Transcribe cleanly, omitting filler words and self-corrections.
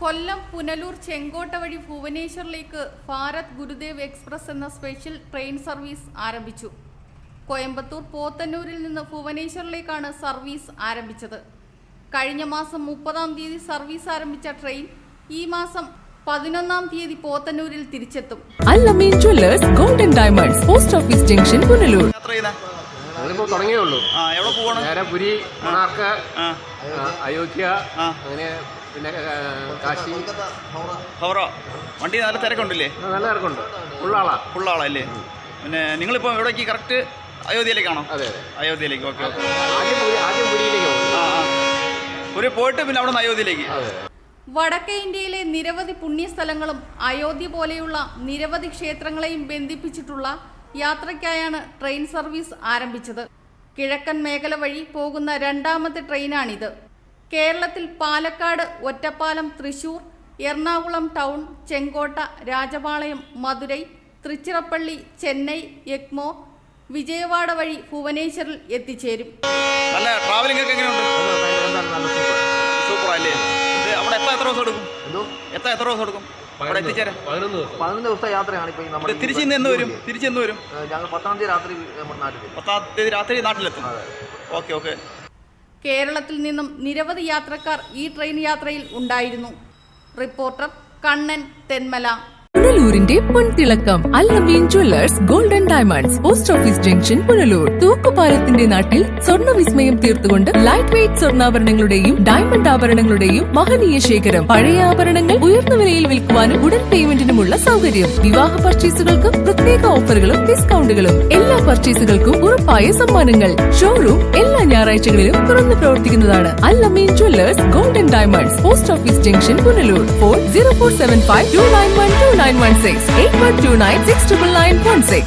കൊല്ലം പുനലൂർ ചെങ്കോട്ട വഴി ഭുവനേശ്വറിലേക്ക് ഭാരത് ഗുരുദേവ് എക്സ്പ്രസ് എന്ന special train service ആരംഭിച്ചു. കോയമ്പത്തൂർ പോത്തന്നൂരിൽ നിന്ന് ഭുവനേശ്വറിലേക്കാണ് സർവീസ് ആരംഭിച്ചത്. കഴിഞ്ഞ മാസം 30-ാം തീയതി സർവീസ് ആരംഭിച്ച ട്രെയിൻ ഈ മാസം 11-ാം തീയതി പോത്തന്നൂരിൽ തിരിച്ചെത്തും. Al-Ameen jewellers golden diamonds post office junction Punalur. തുടങ്ങിയുള്ളൂ. എവിടെ പോവാണ്? നേരെ പുരി, മണാർക്ക്, അയോധ്യ, അങ്ങനെ പിന്നെ കാശി. വണ്ടി നല്ല തിരക്കുണ്ടല്ലേ? നല്ല തിരക്കുണ്ട്. ഫുള്ളാളല്ലേ? പിന്നെ നിങ്ങളിപ്പോൾ എവിടേക്ക്? കറക്റ്റ് അയോധ്യയിലേക്കാണോ? അതെ, അയോധ്യയിലേക്ക്. ഓക്കെ. ആദ്യം പുരിയിലേക്ക് ഒരു പോയിട്ട് പിന്നെ അവിടെ നിന്ന് അയോധ്യയിലേക്ക്. വടക്കേ ഇന്ത്യയിലെ നിരവധി പുണ്യസ്ഥലങ്ങളും അയോധ്യ പോലെയുള്ള നിരവധി ക്ഷേത്രങ്ങളെയും ബന്ധിപ്പിച്ചിട്ടുള്ള യാത്രയ്ക്കായാണ് ട്രെയിൻ സർവീസ് ആരംഭിച്ചത്. കിഴക്കൻ മേഖല വഴി പോകുന്ന രണ്ടാമത്തെ ട്രെയിനാണിത്. കേരളത്തിൽ പാലക്കാട്, ഒറ്റപ്പാലം, തൃശൂർ, എറണാകുളം ടൗൺ, ചെങ്കോട്ട, രാജപാളയം, മധുരൈ, തൃച്ചിറപ്പള്ളി, ചെന്നൈ, എഗ്മോർ, വിജയവാഡ വഴി ഭുവനേശ്വറിൽ എത്തിച്ചേരും. നല്ല ട്രാവലിംഗ് ഒക്കെ എങ്ങനെയുണ്ട്? സൂപ്പറല്ലേ? അവിടെ എത്ര ദിവസം എടുക്കും? എത്ര ദിവസം എടുക്കും അവിടെ എത്തിച്ചേരാൻ? 11 ദിവസത്തെ യാത്രയാണ്. ഇപ്പോൾ തിരിച്ച് എന്ന് വരും? ഞങ്ങൾ 10-ാം തീയതി രാത്രി നാട്ടിൽ 10-ാം തീയതി രാത്രി നാട്ടിലെത്തും. ഓക്കെ. കേരളത്തിൽ നിന്നും നിരവധി യാത്രക്കാർ ഈ ട്രെയിൻ യാത്രയിൽ ഉണ്ടായിരുന്നു. റിപ്പോർട്ടർ കണ്ണൻ, തെന്മല. പുനലൂരിന്റെ പൊൻതിളക്കം Al-Ameen jewellers golden diamonds post office junction Punalur. തൂക്കുപാലത്തിന്റെ നാട്ടിൽ സ്വർണ്ണ വിസ്മയം തീർത്തുകൊണ്ട് ലൈറ്റ് വെയ്റ്റ് സ്വർണ്ണാഭരണങ്ങളുടെയും ഡയമണ്ട് ആഭരണങ്ങളുടെയും മഹനീയ ശേഖരം. പഴയ ആഭരണങ്ങൾ ഉയർന്ന വിലയിൽ വിൽക്കുവാനും ഉടൻ പേയ്മെന്റിനുമുള്ള സൗകര്യം. വിവാഹ പർച്ചേസുകൾക്കും പ്രത്യേക ഓഫറുകളും ഡിസ്കൗണ്ടുകളും. എല്ലാ പർച്ചേസുകൾക്കും ഉറപ്പായ സമ്മാനങ്ങൾ. ഷോറൂം എല്ലാ ഞായറാഴ്ചകളിലും തുറന്നു പ്രവർത്തിക്കുന്നതാണ്. Al-Ameen jewellers golden diamonds post office junction Punalur. Phone 0475 291 2916 8129 69916.